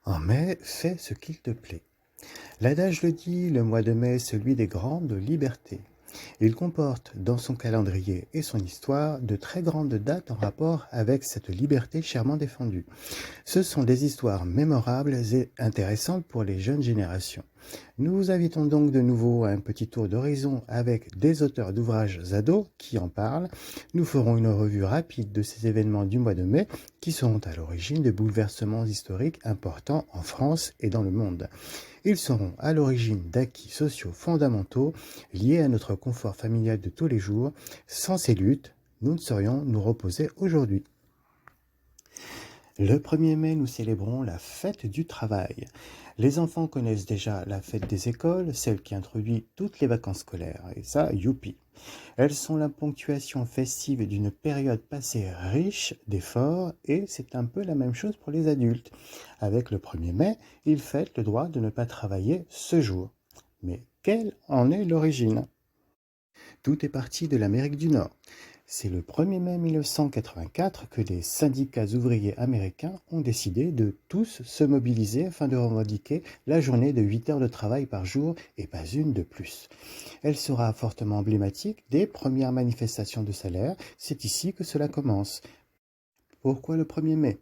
En mai, fais ce qu'il te plaît. L'adage le dit, le mois de mai est celui des grandes libertés. Il comporte dans son calendrier et son histoire de très grandes dates en rapport avec cette liberté chèrement défendue. Ce sont des histoires mémorables et intéressantes pour les jeunes générations. Nous vous invitons donc de nouveau à un petit tour d'horizon avec des auteurs d'ouvrages ados qui en parlent. Nous ferons une revue rapide de ces événements du mois de mai qui seront à l'origine de bouleversements historiques importants en France et dans le monde. Ils seront à l'origine d'acquis sociaux fondamentaux liés à notre confort familial de tous les jours. Sans ces luttes, nous ne saurions nous reposer aujourd'hui. Le 1er mai, nous célébrons la fête du travail. Les enfants connaissent déjà la fête des écoles, celle qui introduit toutes les vacances scolaires. Et ça, youpi. Elles sont la ponctuation festive d'une période passée riche d'efforts et c'est un peu la même chose pour les adultes. Avec le 1er mai, ils fêtent le droit de ne pas travailler ce jour. Mais quelle en est l'origine? Tout est parti de l'Amérique du Nord. C'est le 1er mai 1984 que les syndicats ouvriers américains ont décidé de tous se mobiliser afin de revendiquer la journée de 8 heures de travail par jour et pas une de plus. Elle sera fortement emblématique des premières manifestations de salaire. C'est ici que cela commence. Pourquoi le 1er mai?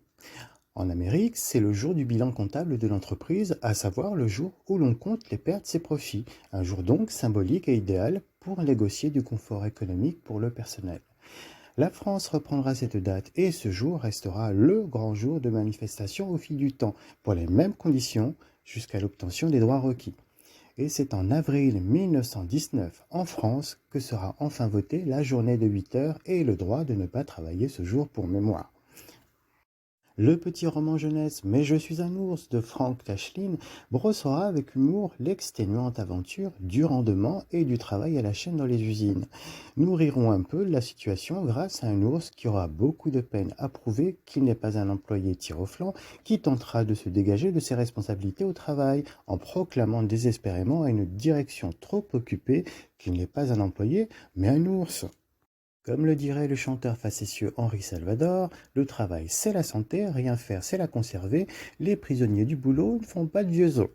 En Amérique, c'est le jour du bilan comptable de l'entreprise, à savoir le jour où l'on compte les pertes et profits. Un jour donc symbolique et idéal pour négocier du confort économique pour le personnel. La France reprendra cette date et ce jour restera le grand jour de manifestation au fil du temps, pour les mêmes conditions, jusqu'à l'obtention des droits requis. Et c'est en avril 1919, en France, que sera enfin votée la journée de 8 heures et le droit de ne pas travailler ce jour pour mémoire. Le petit roman jeunesse Mais je suis un ours de Frank Tashlin brossera avec humour l'exténuante aventure du rendement et du travail à la chaîne dans les usines. Nous rirons un peu de la situation grâce à un ours qui aura beaucoup de peine à prouver qu'il n'est pas un employé tir au flanc qui tentera de se dégager de ses responsabilités au travail en proclamant désespérément à une direction trop occupée qu'il n'est pas un employé mais un ours. Comme le dirait le chanteur facétieux Henri Salvador, le travail c'est la santé, rien faire c'est la conserver, les prisonniers du boulot ne font pas de vieux os.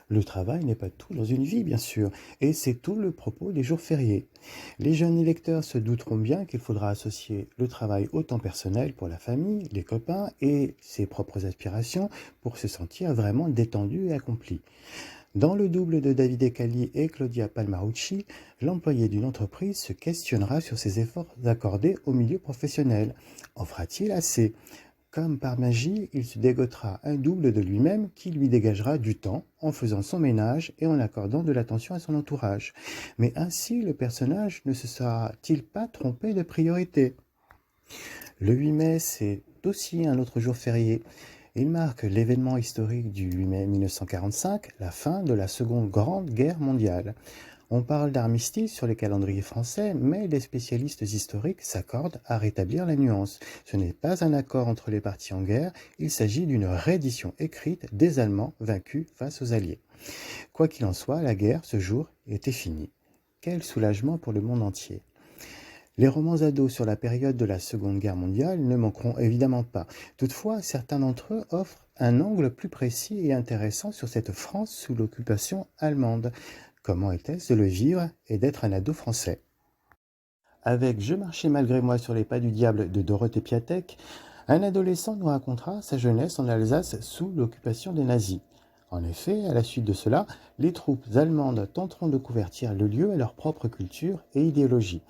Le travail n'est pas tout dans une vie, bien sûr, et c'est tout le propos des jours fériés. Les jeunes électeurs se douteront bien qu'il faudra associer le travail au temps personnel pour la famille, les copains et ses propres aspirations pour se sentir vraiment détendu et accompli. Dans le double de Davide Calli et Claudia Palmarucci, l'employé d'une entreprise se questionnera sur ses efforts accordés au milieu professionnel. En fera-t-il assez? Comme par magie, il se dégotera un double de lui-même qui lui dégagera du temps en faisant son ménage et en accordant de l'attention à son entourage. Mais ainsi, le personnage ne se sera-t-il pas trompé de priorité? Le 8 mai, c'est aussi un autre jour férié. Il marque l'événement historique du 8 mai 1945, la fin de la Seconde Grande Guerre mondiale. On parle d'armistice sur les calendriers français, mais les spécialistes historiques s'accordent à rétablir la nuance. Ce n'est pas un accord entre les parties en guerre, il s'agit d'une reddition écrite des Allemands vaincus face aux Alliés. Quoi qu'il en soit, la guerre, ce jour, était finie. Quel soulagement pour le monde entier. Les romans ados sur la période de la Seconde Guerre mondiale ne manqueront évidemment pas. Toutefois, certains d'entre eux offrent un angle plus précis et intéressant sur cette France sous l'occupation allemande. Comment était-ce de le vivre et d'être un ado français? Avec Je marchais malgré moi sur les pas du diable de Dorothée Piatek, un adolescent nous racontera sa jeunesse en Alsace sous l'occupation des nazis. En effet, à la suite de cela, les troupes allemandes tenteront de convertir le lieu à leur propre culture et idéologie.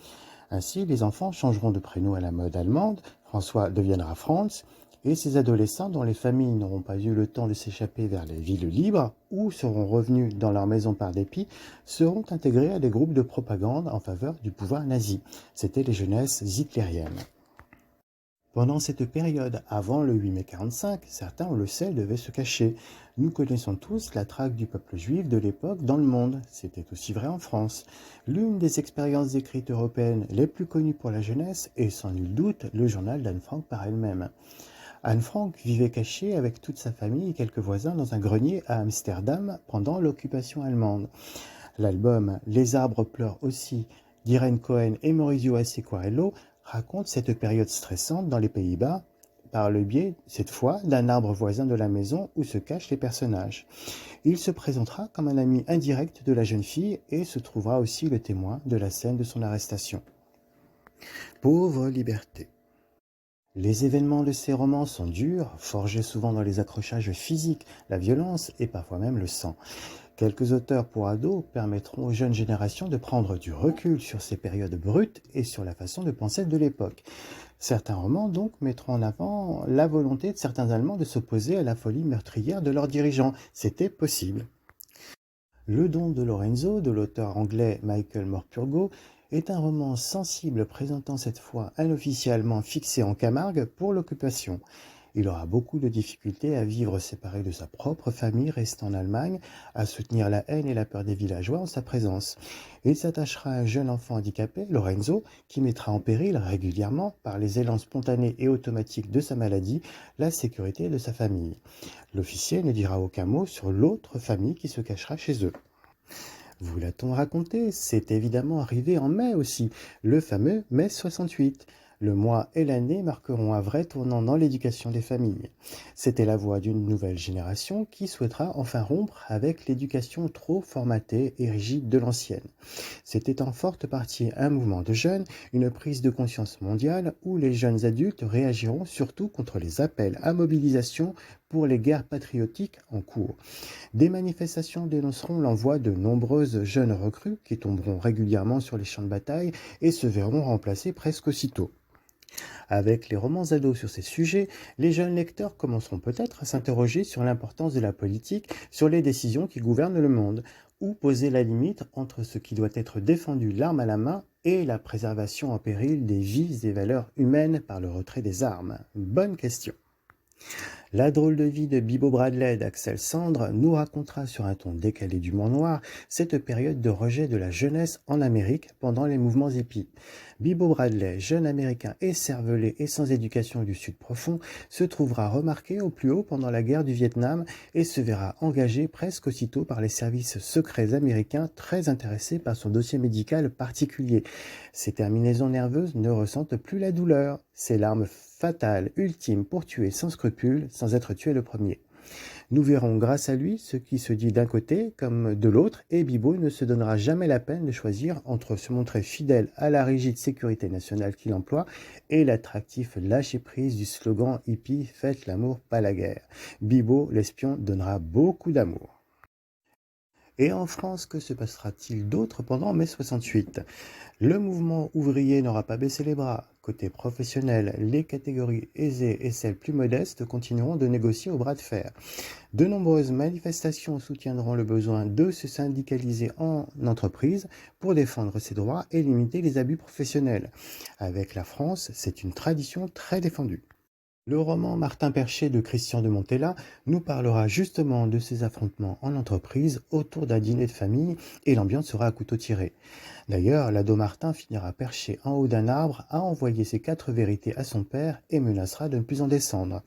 Ainsi, les enfants changeront de prénom à la mode allemande, François deviendra Franz, et ces adolescents dont les familles n'auront pas eu le temps de s'échapper vers les villes libres ou seront revenus dans leur maison par dépit, seront intégrés à des groupes de propagande en faveur du pouvoir nazi. C'étaient les jeunesses hitlériennes. Pendant cette période, avant le 8 mai 45, certains, on le sait, devaient se cacher. Nous connaissons tous la traque du peuple juif de l'époque dans le monde. C'était aussi vrai en France. L'une des expériences écrites européennes les plus connues pour la jeunesse est sans nul doute le journal d'Anne Frank par elle-même. Anne Frank vivait cachée avec toute sa famille et quelques voisins dans un grenier à Amsterdam pendant l'occupation allemande. L'album Les arbres pleurent aussi d'Irene Cohen et Maurizio Acquarello raconte cette période stressante dans les Pays-Bas par le biais, cette fois, d'un arbre voisin de la maison où se cachent les personnages. Il se présentera comme un ami indirect de la jeune fille et se trouvera aussi le témoin de la scène de son arrestation. Pauvre liberté. Les événements de ces romans sont durs, forgés souvent dans les accrochages physiques, la violence et parfois même le sang. Quelques auteurs pour ados permettront aux jeunes générations de prendre du recul sur ces périodes brutes et sur la façon de penser de l'époque. Certains romans donc mettront en avant la volonté de certains Allemands de s'opposer à la folie meurtrière de leurs dirigeants. C'était possible. Le don de Lorenzo, de l'auteur anglais Michael Morpurgo, est un roman sensible présentant cette fois un officier allemand fixé en Camargue pour l'occupation. Il aura beaucoup de difficultés à vivre séparé de sa propre famille restée en Allemagne, à soutenir la haine et la peur des villageois en sa présence. Il s'attachera à un jeune enfant handicapé, Lorenzo, qui mettra en péril régulièrement, par les élans spontanés et automatiques de sa maladie, la sécurité de sa famille. L'officier ne dira aucun mot sur l'autre famille qui se cachera chez eux. Vous l'a-t-on raconté, c'est évidemment arrivé en mai aussi, le fameux mai 68. Le mois et l'année marqueront un vrai tournant dans l'éducation des familles. C'était la voix d'une nouvelle génération qui souhaitera enfin rompre avec l'éducation trop formatée et rigide de l'ancienne. C'était en forte partie un mouvement de jeunes, une prise de conscience mondiale où les jeunes adultes réagiront surtout contre les appels à mobilisation pour les guerres patriotiques en cours. Des manifestations dénonceront l'envoi de nombreuses jeunes recrues qui tomberont régulièrement sur les champs de bataille et se verront remplacés presque aussitôt. Avec les romans ados sur ces sujets, les jeunes lecteurs commenceront peut-être à s'interroger sur l'importance de la politique, sur les décisions qui gouvernent le monde, ou poser la limite entre ce qui doit être défendu l'arme à la main et la préservation en péril des vies et valeurs humaines par le retrait des armes. Bonne question. La drôle de vie de Bibo Bradley d'Axel Sandre nous racontera sur un ton décalé d'humour noir cette période de rejet de la jeunesse en Amérique pendant les mouvements hippies. Bibo Bradley, jeune américain écervelé et sans éducation du Sud profond, se trouvera remarqué au plus haut pendant la guerre du Vietnam et se verra engagé presque aussitôt par les services secrets américains très intéressés par son dossier médical particulier. Ses terminaisons nerveuses ne ressentent plus la douleur. C'est l'arme fatale, ultime pour tuer sans scrupule, sans être tué le premier. Nous verrons grâce à lui ce qui se dit d'un côté comme de l'autre et Bibo ne se donnera jamais la peine de choisir entre se montrer fidèle à la rigide sécurité nationale qu'il emploie et l'attractif lâcher-prise du slogan hippie « Faites l'amour, pas la guerre ». Bibo, l'espion, donnera beaucoup d'amour. Et en France, que se passera-t-il d'autre pendant mai 68 ? Le mouvement ouvrier n'aura pas baissé les bras. Côté professionnel, les catégories aisées et celles plus modestes continueront de négocier au bras de fer. De nombreuses manifestations soutiendront le besoin de se syndicaliser en entreprise pour défendre ses droits et limiter les abus professionnels. Avec la France, c'est une tradition très défendue. Le roman Martin Perché de Christian de Montella nous parlera justement de ces affrontements en entreprise autour d'un dîner de famille et l'ambiance sera à couteau tiré. D'ailleurs, l'ado Martin finira perché en haut d'un arbre à envoyer ses 4 vérités à son père et menacera de ne plus en descendre.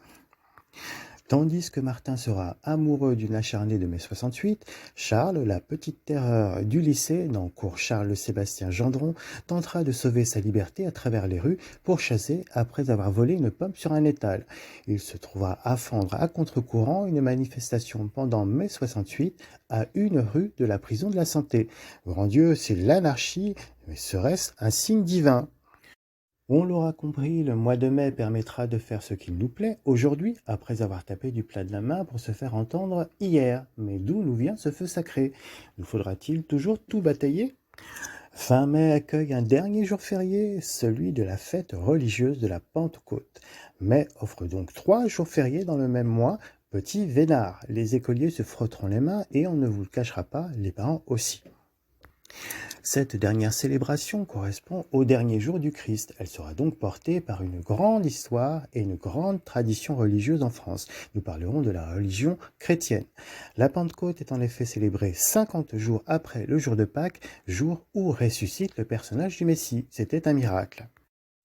Tandis que Martin sera amoureux d'une acharnée de mai 68, Charles, la petite terreur du lycée, dans cours Charles-Sébastien Gendron, tentera de sauver sa liberté à travers les rues pour chasser après avoir volé une pomme sur un étal. Il se trouvera à fendre à contre-courant une manifestation pendant mai 68 à une rue de la prison de la Santé. Grand Dieu, c'est l'anarchie, mais serait-ce un signe divin ? On l'aura compris, le mois de mai permettra de faire ce qu'il nous plaît aujourd'hui, après avoir tapé du plat de la main pour se faire entendre hier. Mais d'où nous vient ce feu sacré ? Nous faudra-t-il toujours tout batailler ? Fin mai accueille un dernier jour férié, celui de la fête religieuse de la Pentecôte. Mai offre donc 3 jours fériés dans le même mois. Petit vénard, les écoliers se frotteront les mains et on ne vous le cachera pas, les parents aussi. Cette dernière célébration correspond au dernier jour du Christ. Elle sera donc portée par une grande histoire et une grande tradition religieuse en France. Nous parlerons de la religion chrétienne. La Pentecôte est en effet célébrée 50 jours après le jour de Pâques, jour où ressuscite le personnage du Messie. C'était un miracle.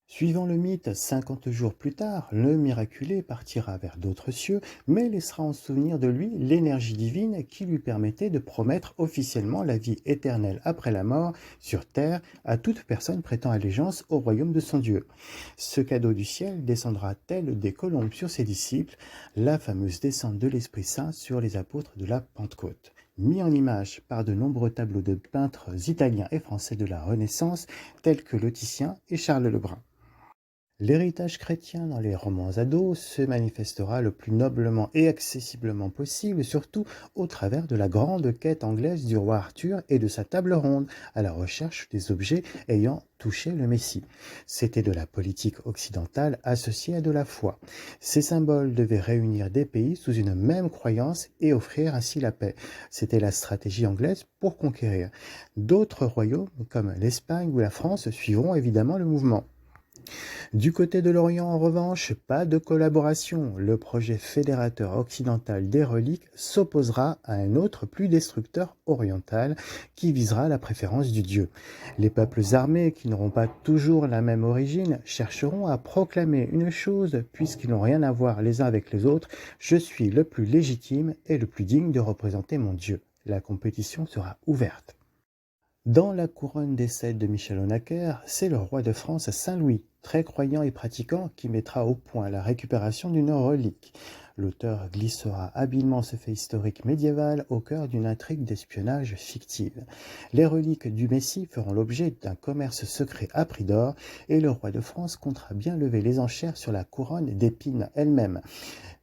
Suivant le mythe, 50 jours plus tard, le miraculé partira vers d'autres cieux, mais laissera en souvenir de lui l'énergie divine qui lui permettait de promettre officiellement la vie éternelle après la mort sur terre à toute personne prêtant allégeance au royaume de son Dieu. Ce cadeau du ciel descendra tel des colombes sur ses disciples, la fameuse descente de l'Esprit Saint sur les apôtres de la Pentecôte. Mis en image par de nombreux tableaux de peintres italiens et français de la Renaissance, tels que le Titien et Charles Lebrun. L'héritage chrétien dans les romans ados se manifestera le plus noblement et accessiblement possible, surtout au travers de la grande quête anglaise du roi Arthur et de sa table ronde à la recherche des objets ayant touché le Messie. C'était de la politique occidentale associée à de la foi. Ces symboles devaient réunir des pays sous une même croyance et offrir ainsi la paix. C'était la stratégie anglaise pour conquérir. D'autres royaumes, comme l'Espagne ou la France, suivront évidemment le mouvement. Du côté de l'Orient, en revanche, pas de collaboration. Le projet fédérateur occidental des reliques s'opposera à un autre plus destructeur oriental qui visera la préférence du Dieu. Les peuples armés, qui n'auront pas toujours la même origine, chercheront à proclamer une chose puisqu'ils n'ont rien à voir les uns avec les autres. Je suis le plus légitime et le plus digne de représenter mon Dieu. La compétition sera ouverte. Dans La couronne des Cèdres de Michel Honecker, c'est le roi de France Saint-Louis, très croyant et pratiquant, qui mettra au point la récupération d'une relique. L'auteur glissera habilement ce fait historique médiéval au cœur d'une intrigue d'espionnage fictive. Les reliques du Messie feront l'objet d'un commerce secret à prix d'or et le roi de France comptera bien lever les enchères sur la couronne d'épines elle-même.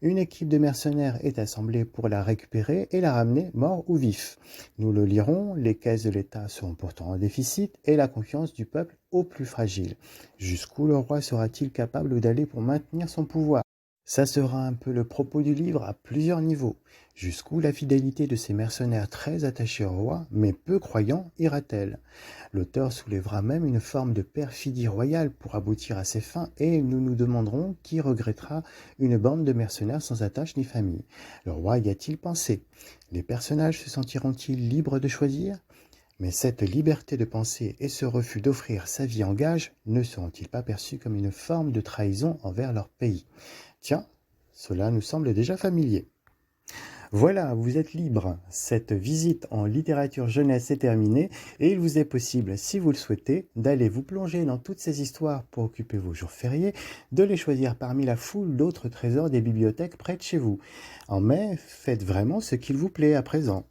Une équipe de mercenaires est assemblée pour la récupérer et la ramener mort ou vif. Nous le lirons, les caisses de l'État seront pourtant en déficit et la confiance du peuple au plus fragile. Jusqu'où le roi sera-t-il capable d'aller pour maintenir son pouvoir ? Ça sera un peu le propos du livre à plusieurs niveaux. Jusqu'où la fidélité de ces mercenaires très attachés au roi, mais peu croyants, ira-t-elle ? L'auteur soulèvera même une forme de perfidie royale pour aboutir à ses fins et nous nous demanderons qui regrettera une bande de mercenaires sans attache ni famille. Le roi y a-t-il pensé ? Les personnages se sentiront-ils libres de choisir ? Mais cette liberté de penser et ce refus d'offrir sa vie en gage ne seront-ils pas perçus comme une forme de trahison envers leur pays ? Tiens, cela nous semble déjà familier. Voilà, vous êtes libre. Cette visite en littérature jeunesse est terminée et il vous est possible, si vous le souhaitez, d'aller vous plonger dans toutes ces histoires pour occuper vos jours fériés, de les choisir parmi la foule d'autres trésors des bibliothèques près de chez vous. En mai, faites vraiment ce qu'il vous plaît à présent.